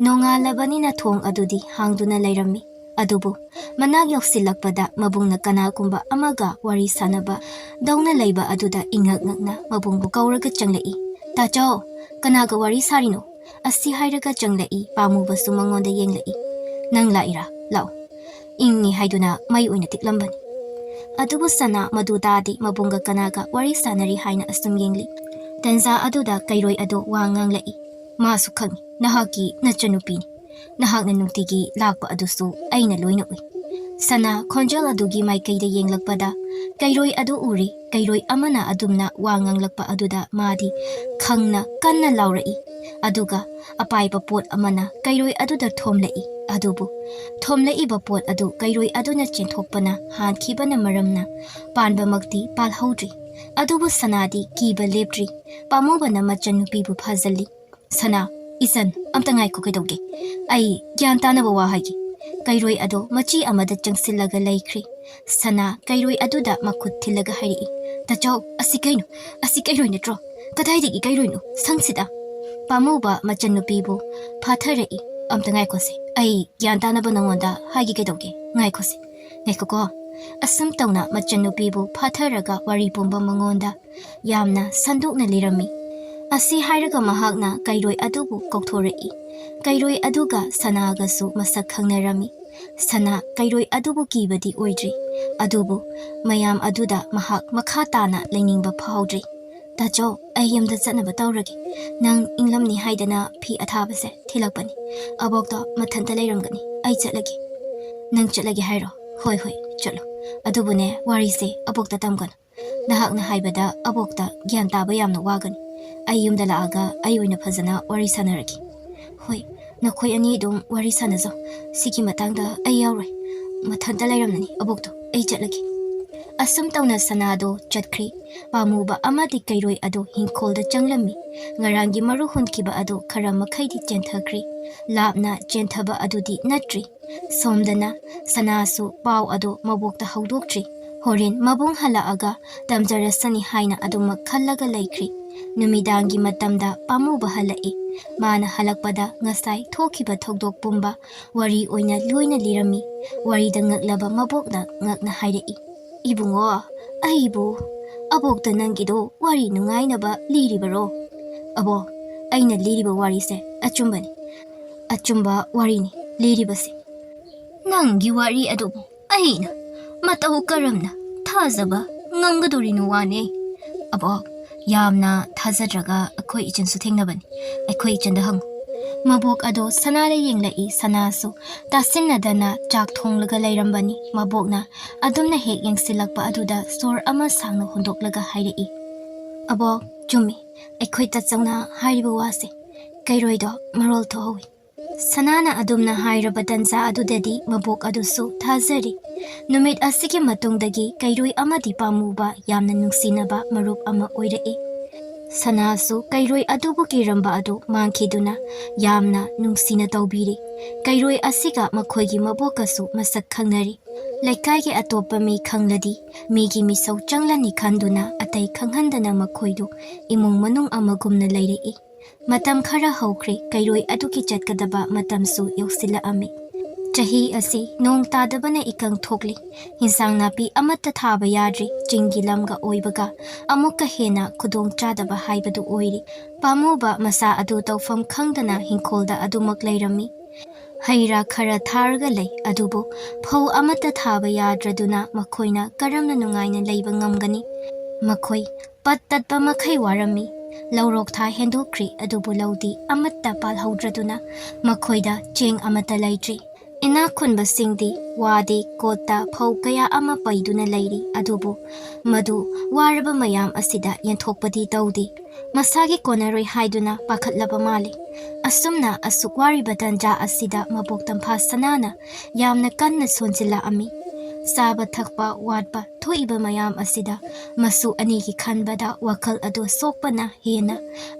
[SPEAKER 1] ꯅꯣꯡꯉꯥꯜꯂꯕꯅꯤꯅ ꯊꯣꯡ ꯑꯗꯨꯗꯤ ꯍꯥꯡꯗꯨꯅ ꯂꯩꯔꯝꯃꯤ ꯑꯗꯨꯕꯨ ꯃꯅꯥꯛ ꯌꯧꯁꯤꯜꯂꯛꯄꯗ ꯃꯕꯨꯡꯅ ꯀꯅꯥꯒꯨꯝꯕ ꯑꯃꯒ ꯋꯥꯔꯤ ꯁꯥꯟꯅꯕ ꯗꯧꯅ ꯂꯩꯕ ꯑꯗꯨꯗ ꯏꯉꯛ ꯉꯛꯅ ꯃꯕꯨꯡꯕꯨ ꯀꯧꯔꯒ ꯆꯪꯂꯛꯏ ꯇꯥꯆꯧ ꯀꯅꯥꯒ ꯋꯥꯔꯤ ꯁꯥꯔꯤꯅꯣ ꯑꯁꯤ ꯍꯥꯏꯔꯒ ꯆꯪꯂꯛꯏ ꯄꯥꯃꯨꯕꯁꯨ ꯃꯉꯣꯟꯗ ꯌꯦꯡꯂꯛꯏ ꯅꯪ ꯂꯥꯛꯏꯔꯥ ꯂꯥꯛꯑꯣ ꯏꯪꯅꯤ ꯍꯥꯏꯗꯨꯅ ꯃꯩ ꯑꯣꯏꯅ ꯇꯤꯛꯂꯝꯕꯅꯤ ꯑꯗꯨꯕꯨ ꯁꯅꯥ ꯃꯗꯨ ꯇꯥꯗꯤ ꯃꯕꯨꯡꯒ ꯀꯅꯥꯒ ꯋꯥꯔꯤ ꯁꯥꯟꯅꯔꯤ ꯍꯥꯏꯅ ꯑꯁꯨꯝ ꯌꯦꯡꯂꯤ ꯇꯟꯖꯥ ꯑꯗꯨꯗ ꯀꯩꯔꯣꯏ ꯑꯗꯨ ꯋꯥ ꯉꯥꯡꯂꯛꯏ ꯃꯥꯁꯨ ꯈꯪꯏ ꯅꯍꯥꯛꯀꯤ ꯅꯆꯟꯅꯨꯄꯤꯅꯤ ꯅꯍꯥꯛꯅ ꯅꯨꯡꯇꯤꯒꯤ ꯂꯥꯛꯄ ꯑꯗꯨꯁꯨ ꯑꯩꯅ ꯂꯣꯏꯅ ꯎꯏ ꯁꯅꯥ ꯈꯣꯟꯖꯦꯜ ꯑꯗꯨꯒꯤ ꯃꯥꯏꯀꯩꯗ ꯌꯦꯡꯂꯛꯄꯗ ꯀꯩꯔꯣꯏ ꯑꯗꯨ ꯎꯔꯤ ꯀꯩꯔꯣꯏ ꯑꯃꯅ ꯑꯗꯨꯝꯅ ꯋꯥ ꯉꯥꯡꯂꯛꯄ ꯑꯗꯨꯗ ꯃꯥꯗꯤ ꯈꯪꯅ ꯀꯟꯅ ꯂꯥꯎꯔꯛꯏ ꯑꯗꯨꯒ ꯑꯄꯥꯏꯕ ꯄꯣꯠ ꯑꯃꯅ ꯀꯩꯔꯣꯏ ꯑꯗꯨꯗ ꯊꯣꯝꯂꯛꯏ ꯑꯗꯨꯕꯨ ꯊꯣꯝꯂꯛꯏꯕ ꯄꯣꯠ ꯑꯗꯨ ꯀꯩꯔꯣꯏ ꯑꯗꯨꯅ ꯆꯦꯟꯊꯣꯛꯄꯅ ꯍꯥꯟꯈꯤꯕꯅ ꯃꯔꯝꯅ ꯄꯥꯟꯕꯃꯛꯇꯤ ꯄꯥꯜꯍꯧꯗ꯭ꯔꯤ ꯑꯗꯨꯕꯨ ꯁꯅꯥꯗꯤ ꯀꯤꯕ ꯂꯦꯞꯇ꯭ꯔꯤ ꯄꯥꯃꯨꯕꯅ ꯃꯆꯟꯅꯨꯄꯤꯕꯨ ꯐꯥꯖꯜꯂꯤ ꯁꯅꯥ ꯏꯆꯟ ꯑꯝꯇ ꯉꯥꯏꯈꯣ ꯀꯩꯗꯧꯒꯦ ꯑꯩ ꯒ꯭ꯌꯥꯟ ꯇꯥꯅꯕ ꯋꯥ ꯍꯥꯏꯒꯦ ꯀꯩꯔꯣꯏ ꯑꯗꯣ ꯃꯆꯤ ꯑꯃꯗ ꯆꯪꯁꯤꯜꯂꯒ ꯂꯩꯈ꯭ꯔꯤ ꯁꯅꯥ ꯀꯩꯔꯣꯏ ꯑꯗꯨꯗ ꯃꯈꯨꯠ ꯊꯤꯜꯂꯒ ꯍꯥꯏꯔꯛꯏ ꯇꯥꯆꯧ ꯑꯁꯤ ꯀꯩꯅꯣ ꯑꯁꯤ ꯀꯩꯔꯣꯏ ꯅꯠꯇ꯭ꯔꯣ ꯀꯗꯥꯏꯗꯒꯤ ꯀꯩꯔꯣꯏꯅꯣ ꯁꯪꯁꯤꯗ ꯄꯥꯃꯨꯕ ꯃꯆꯟꯅꯨꯄꯤꯕꯨ ꯐꯥꯊꯔꯛꯏ ꯑꯝꯇ ꯉꯥꯏꯈꯣꯁꯦ ꯑꯩ ꯒ꯭ꯌꯥꯟ ꯇꯥꯅꯕ ꯅꯉꯣꯟꯗ ꯍꯥꯏꯒꯦ ꯀꯩꯗꯧꯒꯦ ꯉꯥꯏꯈꯣꯁꯦ ꯉꯥꯏꯈꯣꯀꯣ ꯑꯁꯨꯝ ꯇꯧꯅ ꯃꯆꯟꯅꯨꯄꯤꯕꯨ ꯐꯥꯊꯔꯒ ꯋꯥꯔꯤ ꯄꯨꯝꯕ ꯃꯉꯣꯟꯗ ꯌꯥꯝꯅ ꯁꯟꯗꯣꯛꯅ ꯂꯤꯔꯝꯃꯤ ꯑꯁꯤ ꯍꯥꯏꯔꯒ ꯃꯍꯥꯛꯅ ꯀꯩꯔꯣꯏ ꯑꯗꯨꯕꯨ ꯀꯧꯊꯣꯔꯛꯏ ꯀꯩꯔꯣꯏ ꯑꯗꯨꯒ ꯁꯅꯥꯒꯁꯨ ꯃꯁꯛ ꯈꯪꯅꯔꯝꯃꯤ ꯁꯅꯥ ꯀꯩꯔꯣꯏ ꯑꯗꯨꯕꯨ ꯀꯤꯕꯗꯤ ꯑꯣꯏꯗ꯭ꯔꯤ ꯑꯗꯨꯕꯨ ꯃꯌꯥꯝ ꯑꯗꯨꯗ ꯃꯍꯥꯛ ꯃꯈꯥ ꯇꯥꯅ ꯂꯩꯅꯤꯡꯕ ꯐꯥꯎꯗ꯭ꯔꯤ ꯇꯥꯆꯧ ꯑꯩ ꯌꯨꯝꯗ ꯆꯠꯅꯕ ꯇꯧꯔꯒꯦ ꯅꯪ ꯏꯪꯂꯝꯅꯤ ꯍꯥꯏꯗꯅ ꯐꯤ ꯑꯊꯥꯕꯁꯦ ꯊꯤꯜꯂꯛꯄꯅꯤ ꯑꯕꯣꯛꯇꯣ ꯃꯊꯟꯇ ꯂꯩꯔꯝꯒꯅꯤ ꯑꯩ ꯆꯠꯂꯒꯦ ꯅꯪ ꯆꯠꯂꯒꯦ ꯍꯥꯏꯔꯣ ꯍꯣꯏ ꯍꯣꯏ ꯆꯠꯂꯣ ꯑꯗꯨꯕꯨꯅꯦ ꯋꯥꯔꯤꯁꯦ ꯑꯕꯣꯛꯇ ꯇꯝꯒꯅꯨ ꯅꯍꯥꯛꯅ ꯍꯥꯏꯕꯗ ꯑꯕꯣꯛꯇ ꯒ꯭ꯌꯥꯟ ꯇꯥꯕ ꯌꯥꯝꯅ ꯋꯥꯒꯅꯤ ꯑꯩ ꯌꯨꯝꯗ ꯂꯥꯛꯑꯒ ꯑꯩ ꯑꯣꯏꯅ ꯐꯖꯅ ꯋꯥꯔꯤ ꯁꯥꯟꯅꯔꯒꯦ ꯍꯣꯏ ꯅꯈꯣꯏ ꯑꯅꯤ ꯑꯗꯨꯝ ꯋꯥꯔꯤ ꯁꯥꯟꯅꯖꯧ ꯁꯤꯒꯤ ꯃꯇꯥꯡꯗ ꯑꯩ ꯌꯥꯎꯔꯣꯏ ꯃꯊꯟꯇ ꯂꯩꯔꯝꯅꯅꯤ ꯑꯕꯣꯛꯇꯣ ꯑꯩ ꯆꯠꯂꯒꯦ ꯑꯁꯨꯝ ꯇꯧꯅ ꯁꯅꯥꯗꯣ ꯆꯠꯈ꯭ꯔꯤ ꯄꯥꯃꯨꯕ ꯑꯃꯗꯤ ꯀꯩꯔꯣꯏ ꯑꯗꯨ ꯍꯤꯡꯈꯣꯜꯗ ꯆꯪꯂꯝꯃꯤ ꯉꯔꯥꯡꯒꯤ ꯃꯔꯨ ꯍꯨꯟꯈꯤꯕ ꯑꯗꯨ ꯈꯔ ꯃꯈꯩꯗꯤ ꯆꯦꯟꯊꯈ꯭ꯔꯤ ꯂꯥꯞꯅ ꯆꯦꯟꯊꯕ ꯑꯗꯨꯗꯤ ꯅꯠꯇ꯭ꯔꯤ ꯁꯣꯝꯗꯅ ꯁꯅꯥꯁꯨ ꯄꯥꯎ ꯑꯗꯨ ꯃꯕꯣꯛꯇ ꯍꯧꯗꯣꯛꯇ꯭ꯔꯤ ꯍꯣꯔꯦꯟ ꯃꯕꯨꯡ ꯍꯜꯂꯛꯑꯒ ꯇꯝꯖꯔꯁꯅꯤ ꯍꯥꯏꯅ ꯑꯗꯨꯃꯛ ꯈꯜꯂꯒ ꯂꯩꯈ꯭ꯔꯤ ꯅꯨꯃꯤꯗꯥꯡꯒꯤ ꯃꯇꯝꯗ ꯄꯥꯃꯨꯕ ꯍꯜꯂꯛꯏ ꯃꯥꯅ ꯍꯜꯂꯛꯄꯗ ꯉꯁꯥꯏ ꯊꯣꯛꯈꯤꯕ ꯊꯧꯗꯣꯛ ꯄꯨꯝꯕ ꯋꯥꯔꯤ ꯑꯣꯏꯅ ꯂꯣꯏꯅ ꯂꯤꯔꯝꯃꯤ ꯋꯥꯔꯤꯗ ꯉꯛꯂꯕ ꯃꯕꯣꯛꯅ ꯉꯛꯅ ꯍꯥꯏꯔꯛꯏ ꯏꯕꯨꯡꯉꯣ ꯑꯩꯕꯨ ꯑꯕꯣꯛꯇ ꯅꯪꯒꯤꯗꯣ ꯋꯥꯔꯤ ꯅꯨꯡꯉꯥꯏꯅꯕ ꯂꯤꯔꯤꯕꯔꯣ ꯑꯕꯣꯛ ꯑꯩꯅ ꯂꯤꯔꯤꯕ ꯋꯥꯔꯤꯁꯦ ꯑꯆꯨꯝꯕꯅꯤ ꯑꯆꯨꯝꯕ ꯋꯥꯔꯤꯅꯤ ꯂꯤꯔꯤꯕꯁꯤ ꯅꯪꯒꯤ ꯋꯥꯔꯤ ꯑꯗꯨꯕꯨ ꯑꯩꯅ ꯃꯇꯧ ꯀꯔꯝꯅ ꯊꯥꯖꯕ ꯉꯝꯒꯗꯣꯔꯤꯅꯣ ꯋꯥꯅꯦ ꯑꯕꯣꯛ ꯌꯥꯝꯅ ꯊꯥꯖꯗ꯭ꯔꯒ ꯑꯩꯈꯣꯏ ꯏꯆꯟꯁꯨ ꯊꯦꯡꯅꯕꯅꯤ ꯑꯩꯈꯣꯏ ꯏꯆꯟꯗ ꯍꯪꯉꯨ ꯃꯕꯣꯛ ꯑꯗꯣ ꯁꯅꯥꯗ ꯌꯦꯡꯂꯛꯏ ꯁꯅꯥꯁꯨ ꯇꯥꯁꯤꯟꯅꯗꯅ ꯆꯥꯛ ꯊꯣꯡꯂꯒ ꯂꯩꯔꯝꯕꯅꯤ ꯃꯕꯣꯛꯅ ꯑꯗꯨꯝꯅ ꯍꯦꯛ ꯌꯦꯡꯁꯤꯜꯂꯛꯄ ꯑꯗꯨꯗ ꯁꯣꯔ ꯑꯃ ꯁꯥꯡꯅ ꯍꯣꯟꯗꯣꯛꯂꯒ ꯍꯥꯏꯔꯛꯏ ꯑꯕꯣꯛ ꯆꯨꯝꯃꯤ ꯑꯩꯈꯣꯏ ꯇꯥꯆꯧꯅ ꯍꯥꯏꯔꯤꯕ ꯋꯥꯁꯦ ꯀꯩꯔꯣꯏꯗꯣ ꯃꯔꯣꯜ ꯊꯣꯛꯍꯧꯏ ꯁꯅꯥꯅ ꯑꯗꯨꯝꯅ ꯍꯥꯏꯔꯕ ꯇꯟꯖꯥ ꯑꯗꯨꯗꯗꯤ ꯃꯕꯣꯛ ꯑꯗꯨꯁꯨ ꯊꯥꯖꯔꯤ ꯅꯨꯃꯤꯠ ꯑꯁꯤꯒꯤ ꯃꯇꯨꯡꯗꯒꯤ ꯀꯩꯔꯣꯏ ꯑꯃꯗꯤ ꯄꯥꯃꯨꯕ ꯌꯥꯝꯅ ꯅꯨꯡꯁꯤꯅꯕ ꯃꯔꯨꯞ ꯑꯃ ꯑꯣꯏꯔꯛꯏ ꯁꯅꯥꯁꯨ ꯀꯩꯔꯣꯏ ꯑꯗꯨꯕꯨ ꯀꯤꯔꯝꯕ ꯑꯗꯨ ꯃꯥꯡꯈꯤꯗꯨꯅ ꯌꯥꯝꯅ ꯅꯨꯡꯁꯤꯅ ꯇꯧꯕꯤꯔꯤ ꯀꯩꯔꯣꯏ ꯑꯁꯤꯒ ꯃꯈꯣꯏꯒꯤ ꯃꯕꯣꯛꯀꯁꯨ ꯃꯁꯛ ꯈꯪꯅꯔꯤ ꯂꯩꯀꯥꯏꯒꯤ ꯑꯇꯣꯞꯄ ꯃꯤ ꯈꯪꯂꯗꯤ ꯃꯤꯒꯤ ꯃꯤꯁꯧ ꯆꯪꯂꯅꯤ ꯈꯟꯗꯨꯅ ꯑꯇꯩ ꯈꯪꯍꯟꯗꯅ ꯃꯈꯣꯏꯗꯨ ꯏꯃꯨꯡ ꯃꯅꯨꯡ ꯑꯃꯒꯨꯝꯅ ꯂꯩꯔꯛꯏ ꯃꯇꯝ ꯈꯔ ꯍꯧꯈ꯭ꯔꯦ ꯀꯩꯔꯣꯏ ꯑꯗꯨꯒꯤ ꯆꯠꯀꯗꯕ ꯃꯇꯝꯁꯨ ꯌꯧꯁꯤꯜꯂꯛꯑꯝꯃꯤ Chahi asi nong tadabana ikang thokli hinsang napi amata thaba yadri chingi lamga oibaga amukka hena khudong chadaba haibadu oiri pamuba masa adu tawfam khangdana hinkolda adumak leirami haira khara tharga lei adubo phau amata thaba yadraduna makhoina karamna nungaina leiba ngamgani makhoi pattatpa makhai warami laurok tha hendokri adubu laudi amata palhaudraduna makhoida cheng amata leitri ina khunba singdi wadi kota phau kaya ama paiduna leiri adubu madu waraba mayam asida yanthokpadi tawdi masagi konaroi haiduna pakhatlaba mali asumna asukwari badanja asida mabok tampa sanana yamna kanna sonjila ami saba thakpa wadpa thoiba mayam asida masu ani ki khanbada wakal adu sokpana hena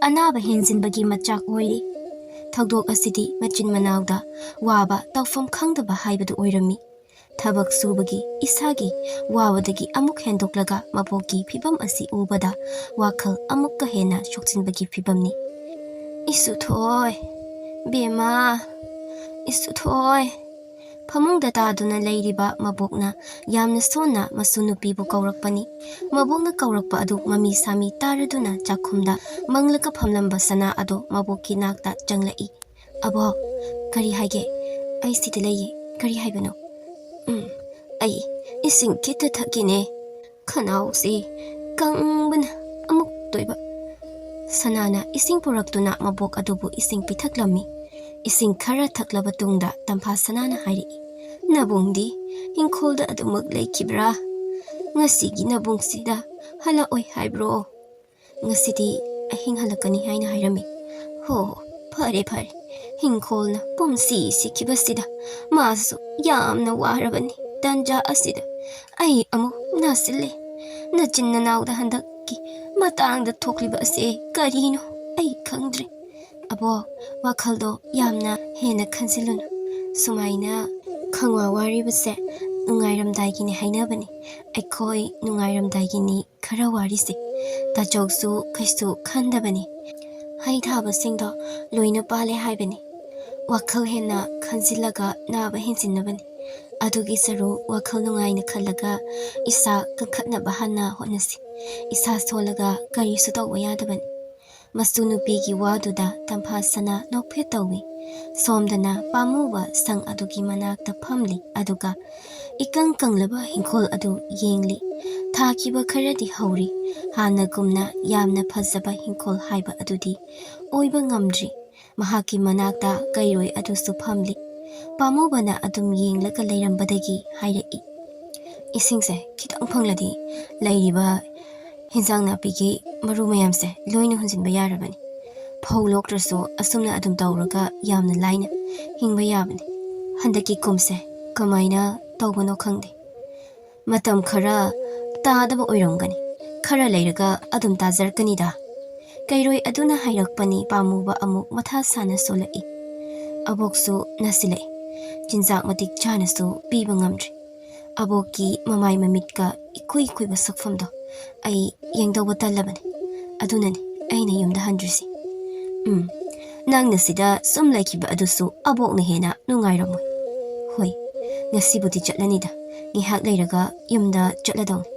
[SPEAKER 1] anaba henjinbagi machak oiri thagdok asidi machin manawda waba tawfam khangdaba haibadu oirami thabak subagi isagi wawadagi amuk hendoklaga maboki phibam asi ubada wakhal amukka hena shokchinbagi phibamni isu thoi bema isu thoi phamungda taduna leiriba mabokna yamna sona masu nupibu kaurakpani mabokna kaurakpa adu mami sami taraduna chakhumda manglaka phamlamba sana ado maboki nakta changlai abo kari haige ai siti lei kari haibano ai ising kita thakine khanau si kangbana amuk toiba sanana ising puraktuna mabok adubu ising pithaklami ising khara thaklaba tungda tampha sanana hairi nabungdi hinkholda adumak leikibra ngasigi nabungsida hala oi haibro ngasidi ahing halakani haina hairami ho phare phare hinkholna pomsi sikibasida masu yamna warabani tanja asida ai amu nasile nachinna nauda handakki matangda thokliba ase karino ai khangdre abo wakhaldo yamna hena khansilun sumaina khangwa wari base nungairamdaigini hainabani aikoi nungairamdaigini khara warise tachoksu kaisu khandabani hai thaba singdo loina pale haibani wakhal hena khansilaga naba hensinnabani adugi saru wakhal nungaina khallaga isa kankhatna bahana honasi isa solaga karisu tawba yadabani masu nupigi waduda tampha sana nokphe tawi somdana pamuba sang adugi manakta phamli aduga ikang kanglaba hinkhol adu yengli thakiba kharadi hauri hana gumna yamna phajaba hinkhol haiba adudi oiba ngamdri mahaki manakta kairoi adusu phamli pamubana adum yenglaga leirambadagi hairei isingse khitang phangladi leiriba hinjang napigi maru mayamse loina hunjinba yarabani phau loktraso asumna adum tawraga yamna laina hingba yabani handaki kumse kamaina tawbano khangde matam khara tadaba oiramgani khara leiraga adum tajarkanida kairoi aduna hairakpani pamuba amuk matha sana solai aboksu nasilai jinjak matik chanasu piba ngamdri aboki mamai mamitka ikui kuiba sakfamdo ai yengdawba talabani adunani aina yumda handrisi nangna sida sum laikiba adusu abokna hena nungairamoi hoi ngasibudi chatlanida ngihak leiraga yumda chatladawni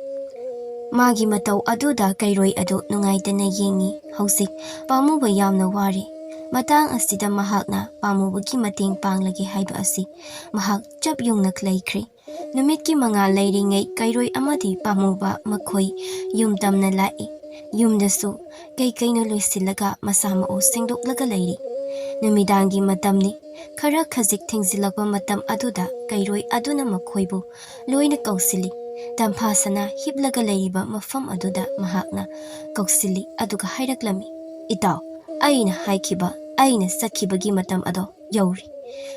[SPEAKER 1] magi matau aduda kairoi adu nungaitana yengi hausik pamuba yamna wari matang asida mahakna pamubagi mateng panglagi haiba asi mahak chap yungnak laikri numitki manga leiringai kairoi amadi pamuba makhoi yumtamna lai yumdasu kaino loisilaga masama o sengdoklaga leiri numidangi matamni khara khajik thengzilakba matam aduda kairoi aduna makhoibu loina kausili tamphasana hiblaga leiriba mafam aduda mahakna kausili aduga hairaklami itaw aina haikiba aina sakhibagi matam ado yauri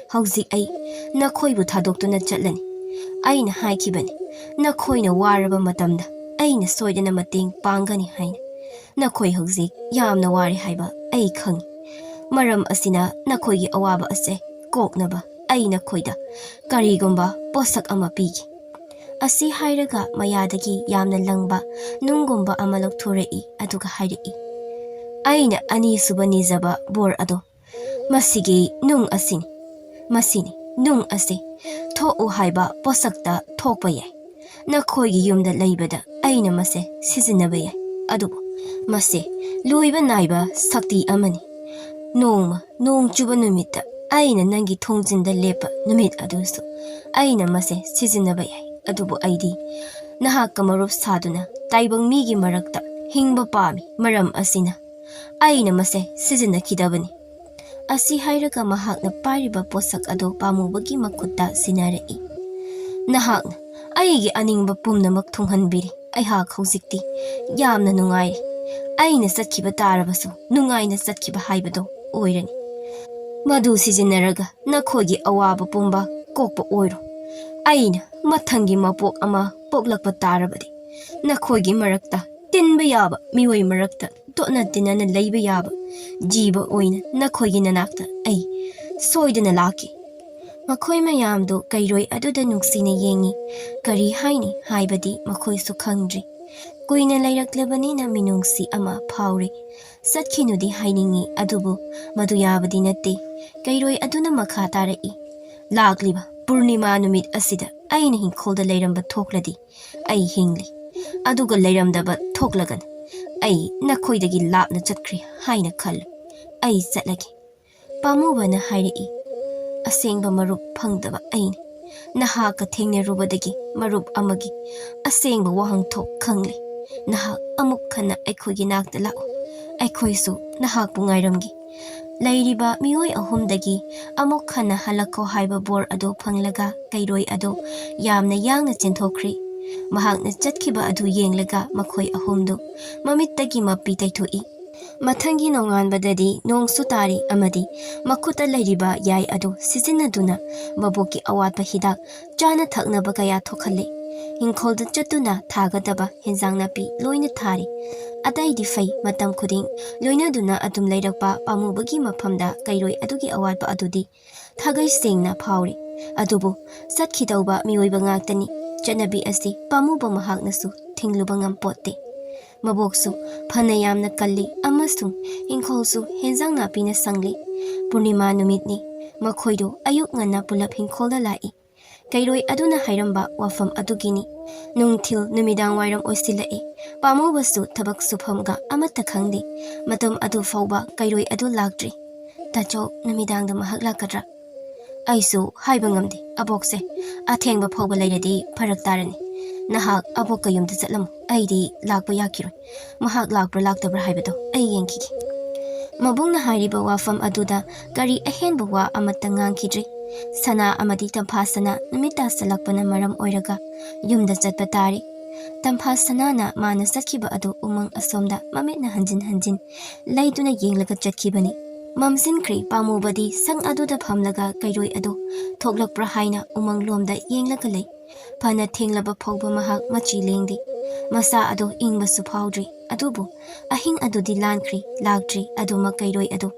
[SPEAKER 1] hauzik ai nakhoibu thadoktuna chatlani aina haikibani nakhoina waraba matamda aina soidana mateng pangani haina nakhoi hauzik yamna wari haiba ai khangi maram asina nakhoigi awaba ase koknaba aina khoida karigomba posak ama pigi asi hairaga mayadagi yamna langba nungomba ama lokthorei aduga hairei aina ani subani zaba bor ado masigi nung asini masini nung ase tho'u haiba posakta thokpa yai nakhoi gi yumda leibada aina mase sizinaba yai adubu mase loiba naiba sakti amani nong chuba numita aina nangi thongjinda lepa numit adusu aina mase sizinaba yai adubu aidi nahak kamarup saduna taibang migi marakta hingba pami maram asina aina mase sizina kidabani asi hairaga mahakna pariba posak ado pamubagi makutta sinarei nahakna aigi aningba pumnamak thunghanbiri aihak hojikti yamna nungai aina satkiba tarabasu nungaina satkiba haibado oirani madu sizinaraga nakhogi awaba pumba kokpa oiro aina mathangi mapok ama poklakpa tarabadi nakhogi marakta tinba yaba miwai marakta totna tinana leiba yaba jiba oina nakhogi nanakta ai soidana laki makhoi mayamdo kairoi aduda nuksina yengi kari haini haibadi makhoi su khangdri kuina lairaklebanina minungsi ama phauri satkhinudi hainingi adubu madu yabadi natte kairoi aduna makha tarai lakliba purnima numit asida aina hinkholda leiramba thokladi ai hingli aduga leiramdaba thoklagan ai nakhoidagi lapna chatkri haina khal ai chatlagi pamubana hairi asengba marup phangdaba aina nahaka thengnerubadagi marup amagi asengba wahang thok khangli nahak amuk khana aikhogi nakta lao aikhoisu nahak pungairamgi lairiba mioi ahumdagi amuk khana halakko haiba bor ado phanglaga kairoi ado yamna yangna chenthokri mahakna chatkhiba adu yenglaga makhoi ahumdu mamittagi mapi taithoi mathangi nonganbadadi nongsu tari amadi makhuta lairiba yai ado sizinaduna maboki awatpa hidak chana thaknaba kaya thokhalle hinkholda chatuna thagadaba hinjang napi loina thari ataidi fai matam khuding loina duna atum leirakpa pamubagi maphamda kairoi adugi awatpa adudi thagai sengna phauri adubu satkhi miyoiba ngaktani chanabi asi pamuba mahaknasu thingluba ngampotte maboksu phana yamna kalli amasung hinkholsu hinjang napina sangli purnima numitni makhoido ayuk ngana pulap hinkholda lai kairoi aduna hairamba wafam adugini nungthil numidang wairam oisilai pamubasu thabak sufamga amata khangdi matam adu fauba kairoi adu lakdri tacho numidang da mahak lakadra aisu haiba ngamdi abokse athengba fauba leiradi pharak tarani nahak abokka yumda chatlam aidi lakpa yakiroi mahak lakpra laktabra haibado ai yenkigi mabungna hairiba wafam aduda kari ahenba wa amata ngangkidri sana amadi tampasana numita salakpana maram oiraga yumda chatpa tari tamphasanana mana sakhiba adu umang asomda mametna hanjin laiduna yenglaga chatkibani mamsinkri pamubadi sang aduda phamlaga kairoi adu thoklakpra haina umang lomda yenglaga lei phana thenglaba phawba mahak machi lengdi masa adu ingba su phawdri adubu ahing adudi lankri lakdri aduma kairoi adu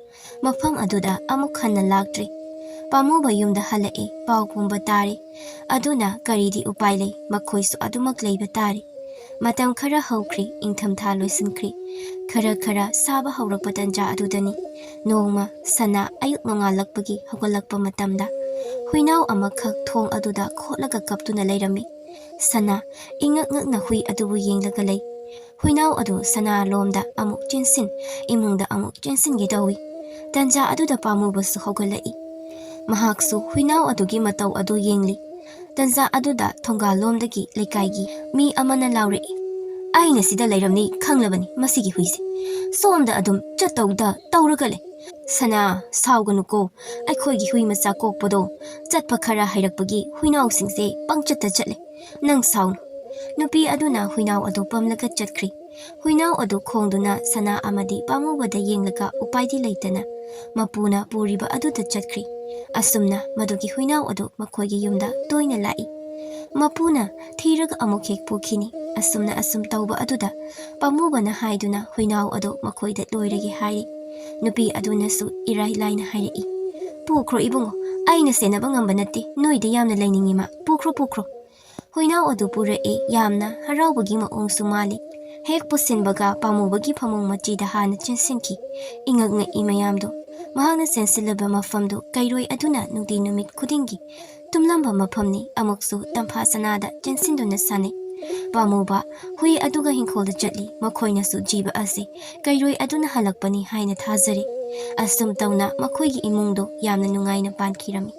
[SPEAKER 1] mafam aduda amuk khanna lakdri pamuba yumda halai pawpumba tari aduna karidi upailei makhoisu adumak leiba tari matam khara hawkri ingthamtha loisankri khara saba hawrakpa tanja adudani nongma sana ayuk nongalakpagi hawgalakpa matamda huinaw amakhak thong aduda khotlaga kaptuna leirami sana ingak ngakna hui adubu yenglaga lei huinaw adu sana lomda amuk chinsin imungda amuk chinsin gidawi tanja aduda pamubasu hawgalai mahaksu huinaw adugi matau adu yengli tanja aduda thonga lomdagi leikaigi mi amana laure aina sida leiramni khanglabani masigi huisi somda adum chatauda tauragale sana sauganuko aikhoigi hui macha kokpodo chatpa khara hairakpagi huinaw singse pangchatta chatle nang saunu nupi aduna huinaw adu pamlaga chatkri huinaw adu khongduna sana amadi pamubada yenglaga upaidi leitana mapuna puriba aduda chatkri asumna madugi huinaw adu makhoigi yumda toina lai mapuna thiraga amuk hek pukhini asumna asum tauba aduda pamubana haiduna huinaw adu makhoida loiragi hairi nupi aduna su irai laina hairi pukro ibungo aina senaba ngamba natti noida yamna lainingima pukro huinaw adu pura yamna harawbagi maong sumali hek pusinbaga pamubagi phamong machida hana chinsinki ingagna imayamdo ꯃꯍꯥꯛꯅ ꯆꯦꯟꯁꯤꯜꯂꯕ ꯃꯐꯝꯗꯨ ꯀꯩꯔꯣꯏ ꯑꯗꯨꯅ ꯅꯨꯡꯇꯤ ꯅꯨꯃꯤꯠ ꯈꯨꯗꯤꯡꯒꯤ ꯇꯨꯝꯂꯝꯕ ꯃꯐꯝꯅꯤ ꯑꯃꯨꯛꯁꯨ ꯇꯝꯐꯥ ꯁꯅꯥꯗ ꯆꯦꯟꯁꯤꯟꯗꯨꯅ ꯁꯥꯟꯅꯩ ꯄꯥꯃꯨꯕ ꯍꯨꯏ ꯑꯗꯨꯒ ꯍꯤꯡꯈꯣꯜꯗ ꯆꯠꯂꯤ ꯃꯈꯣꯏꯅꯁꯨ ꯖꯤꯕ ꯑꯁꯤ ꯀꯩꯔꯣꯏ ꯑꯗꯨꯅ ꯍꯜꯂꯛꯄꯅꯤ ꯍꯥꯏꯅ ꯊꯥꯖꯔꯤ ꯑꯁꯨꯝ ꯇꯧꯅ ꯃꯈꯣꯏꯒꯤ ꯏꯃꯨꯡꯗꯣ ꯌꯥꯝꯅ ꯅꯨꯡꯉꯥꯏꯅ ꯄꯥꯟꯈꯤꯔꯝꯃꯤ